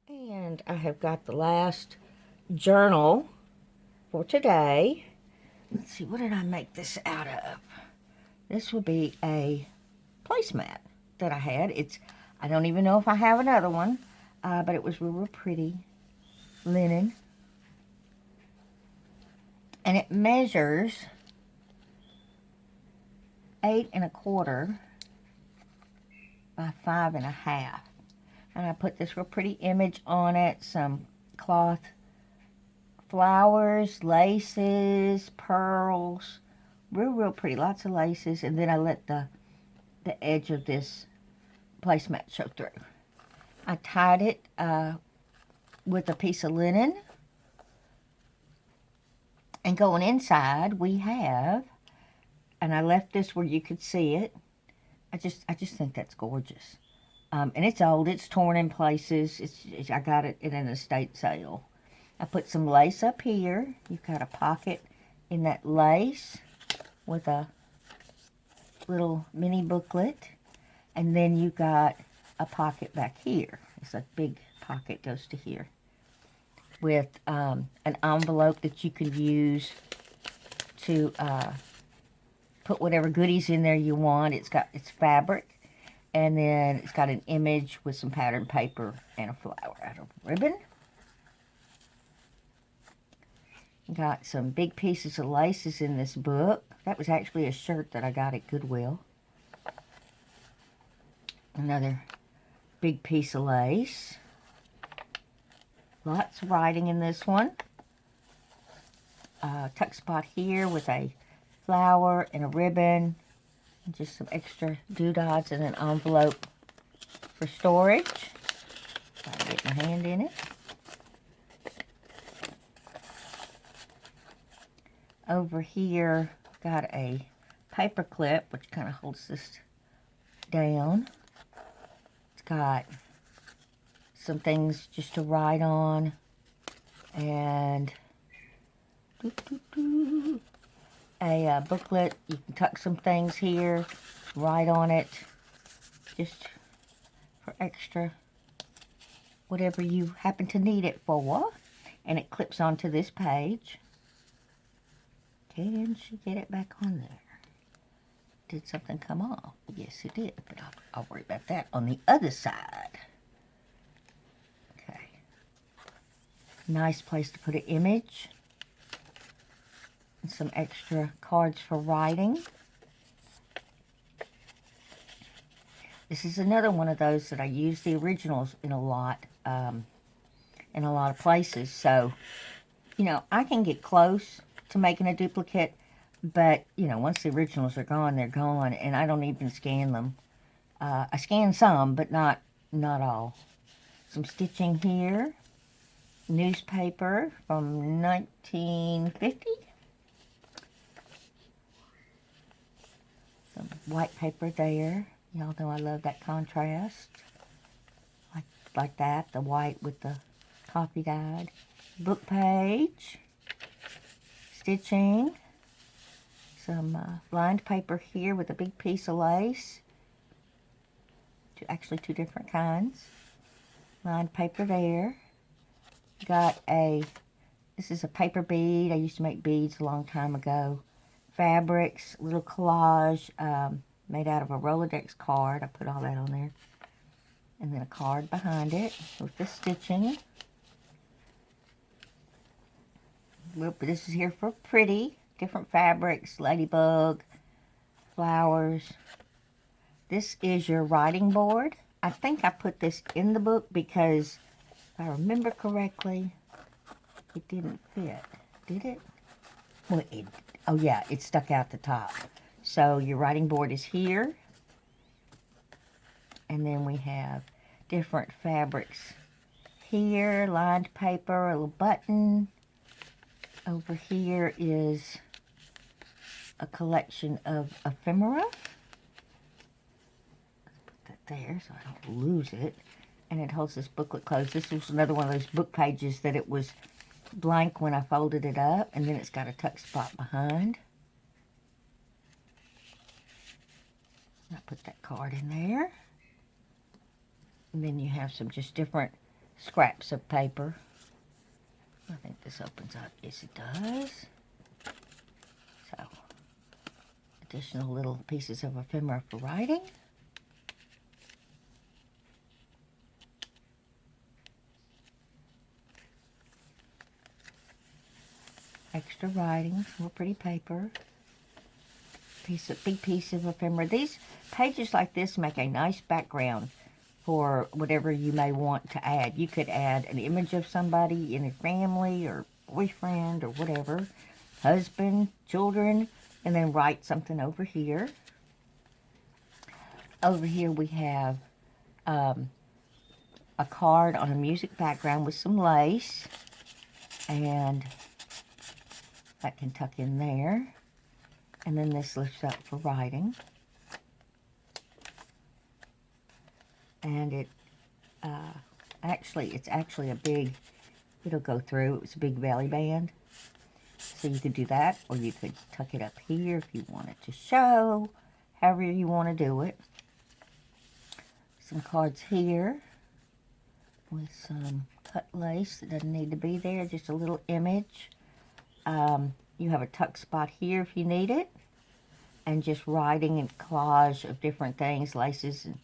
And I have got the last journal for today. Let's see, what did I make this out of? This will be a placemat that I had. I don't even know if I have another one, but it was real pretty linen. And it measures 8 1/4 by 5 1/2. And I put this real pretty image on it, some cloth flowers, laces, pearls, real pretty, lots of laces. And then I let the edge of this placemat show through. I tied it with a piece of linen. And going inside, we have, and I left this where you could see it. I just think that's gorgeous. And it's old. It's torn in places. I got it in an estate sale. I put some lace up here. You've got a pocket in that lace with a little mini booklet. And then you got a pocket back here. It's a big pocket, goes to here. With an envelope that you can use to put whatever goodies in there you want. It's fabric. And then it's got an image with some patterned paper and a flower out of ribbon. Got some big pieces of laces in this book. That was actually a shirt that I got at Goodwill. Another big piece of lace. Lots of writing in this one. Tuck spot here with a flower and a ribbon. And just some extra doodads in an envelope for storage. I'll get my hand in it. Over here, got a paper clip, which kind of holds this down. It's got some things just to write on. And a booklet. You can tuck some things here, write on it, just for extra whatever you happen to need it for. And it clips onto this page. Can she get it back on there? Did something come off? Yes, it did, but I'll worry about that on the other side. Okay. Nice place to put an image. And some extra cards for writing. This is another one of those that I use the originals in a lot of places. So, I can get close to making a duplicate, but, once the originals are gone, they're gone, and I don't even scan them. I scan some, but not all. Some stitching here. Newspaper from 1950. Some white paper there. Y'all know I love that contrast. Like that, the white with the coffee dyed. Book page. Stitching. Some lined paper here with a big piece of lace. Actually, two different kinds. Lined paper there. Got this is a paper bead. I used to make beads a long time ago. Fabrics, little collage made out of a Rolodex card. I put all that on there. And then a card behind it with the stitching. This is here for pretty. Different fabrics, ladybug, flowers. This is your writing board. I think I put this in the book because if I remember correctly, it didn't fit. Did it? Well, oh yeah, it stuck out the top. So your writing board is here. And then we have different fabrics here, lined paper, a little button. Over here is a collection of ephemera. Put that there so I don't lose it. And it holds this booklet closed. This was another one of those book pages that it was blank when I folded it up. And then it's got a tuck spot behind. I put that card in there. And then you have some just different scraps of paper. I think this opens up. Yes, it does. So, additional little pieces of ephemera for writing. Extra writing, more pretty paper. Big piece of ephemera. These pages like this make a nice background for whatever you may want to add. You could add an image of somebody in your family or boyfriend or whatever, husband, children, and then write something over here. Over here we have a card on a music background with some lace, and that can tuck in there. And then this lifts up for writing. And it's actually a big, it'll go through, it's a big belly band. So you could do that, or you could tuck it up here if you want it to show, however you want to do it. Some cards here with some cut lace that doesn't need to be there, just a little image. You have a tuck spot here if you need it, and just writing and collage of different things, laces and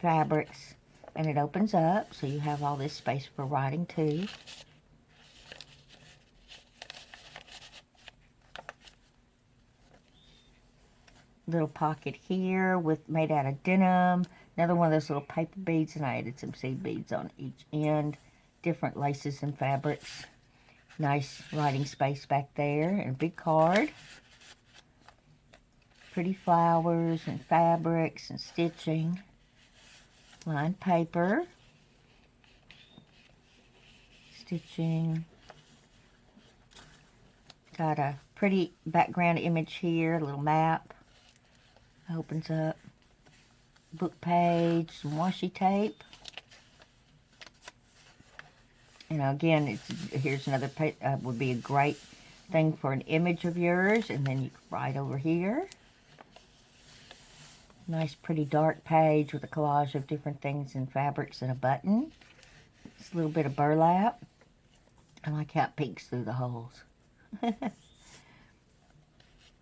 fabrics, and it opens up, so you have all this space for writing too. Little pocket here made out of denim. Another one of those little paper beads, and I added some seed beads on each end. Different laces and fabrics. Nice writing space back there, and a big card. Pretty flowers and fabrics and stitching. Lined paper. Stitching. Got a pretty background image here, a little map. Opens up. Book page, some washi tape. And again, here's another page, would be a great thing for an image of yours, and then you can write over here. Nice pretty dark page with a collage of different things and fabrics and a button. It's a little bit of burlap. I like how it peeks through the holes.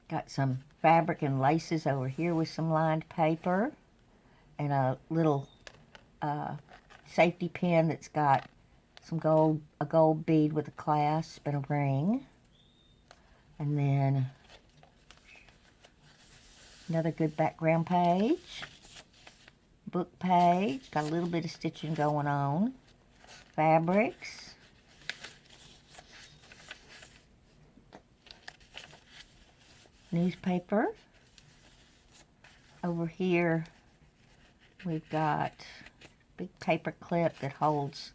Got some fabric and laces over here with some lined paper. And a little safety pin that's got some a gold bead with a clasp and a ring. And then another good background page. Book page. Got a little bit of stitching going on. Fabrics. Newspaper. Over here we've got a big paper clip that holds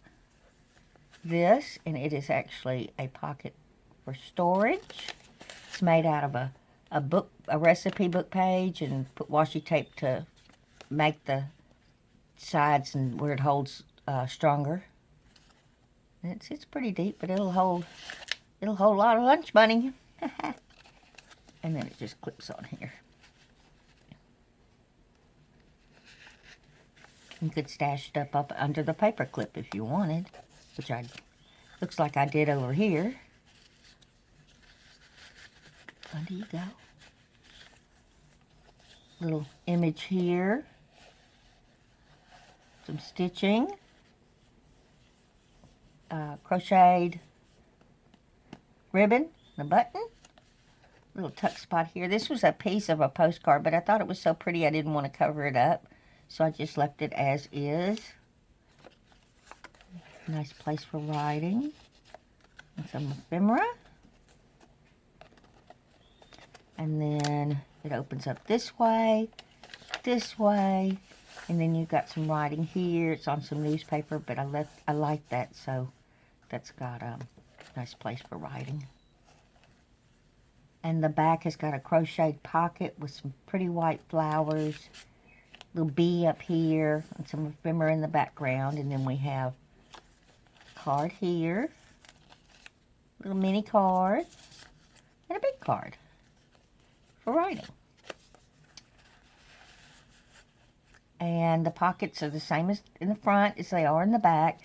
this, and it is actually a pocket for storage. It's made out of a recipe book page, and put washi tape to make the sides and where it holds stronger. And it's pretty deep, but it'll hold a lot of lunch money. And then it just clips on here. You could stash it up under the paper clip if you wanted, which looks like I did over here. Under you go. Little image here. Some stitching. Crocheted ribbon and a button. Little tuck spot here. This was a piece of a postcard, but I thought it was so pretty I didn't want to cover it up. So I just left it as is. Nice place for writing. And some ephemera. And then it opens up this way, and then you've got some writing here. It's on some newspaper, but I like that, so that's got a nice place for writing. And the back has got a crocheted pocket with some pretty white flowers. Little bee up here and some ephemera in the background, and then we have a card here, little mini card, and a big card for writing. And the pockets are the same as in the front as they are in the back.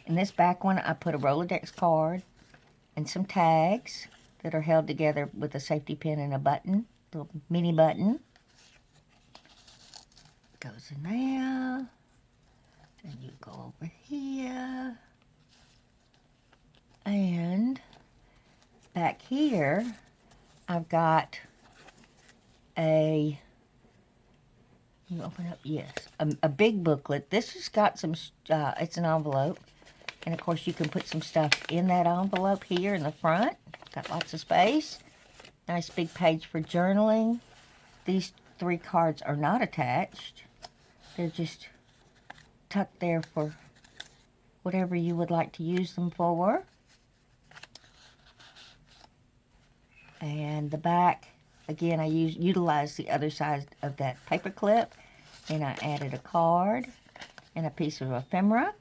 In this back one, I put a Rolodex card and some tags that are held together with a safety pin and a button, little mini button. Goes in there. Then you go over here. And back here, I've got you open up, yes, a big booklet. This has got some, it's an envelope. And of course you can put some stuff in that envelope here in the front. Got lots of space. Nice big page for journaling. These 3 cards are not attached. They're just tucked there for whatever you would like to use them for. And the back, again, I utilized the other side of that paper clip, and I added a card and a piece of ephemera.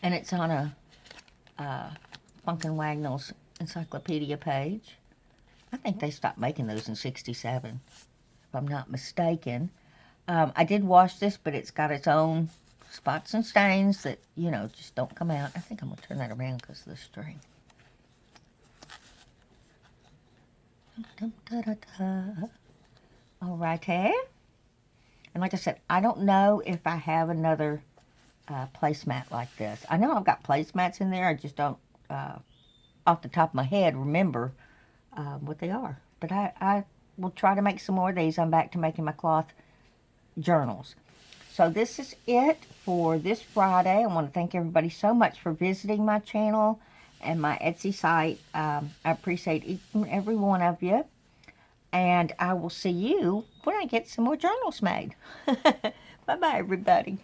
And it's on a Funk and Wagnall's encyclopedia page. I think they stopped making those in '67, if I'm not mistaken. I did wash this, but it's got its own spots and stains that, just don't come out. I think I'm going to turn that around because of the string. All right, hey. And like I said, I don't know if I have another placemat like this. I know I've got placemats in there. I just don't, off the top of my head, remember what they are. But I will try to make some more of these. I'm back to making my cloth journals. So this is it for this Friday. I want to thank everybody so much for visiting my channel and my Etsy site. I appreciate each and every one of you. And I will see you when I get some more journals made. Bye-bye, everybody.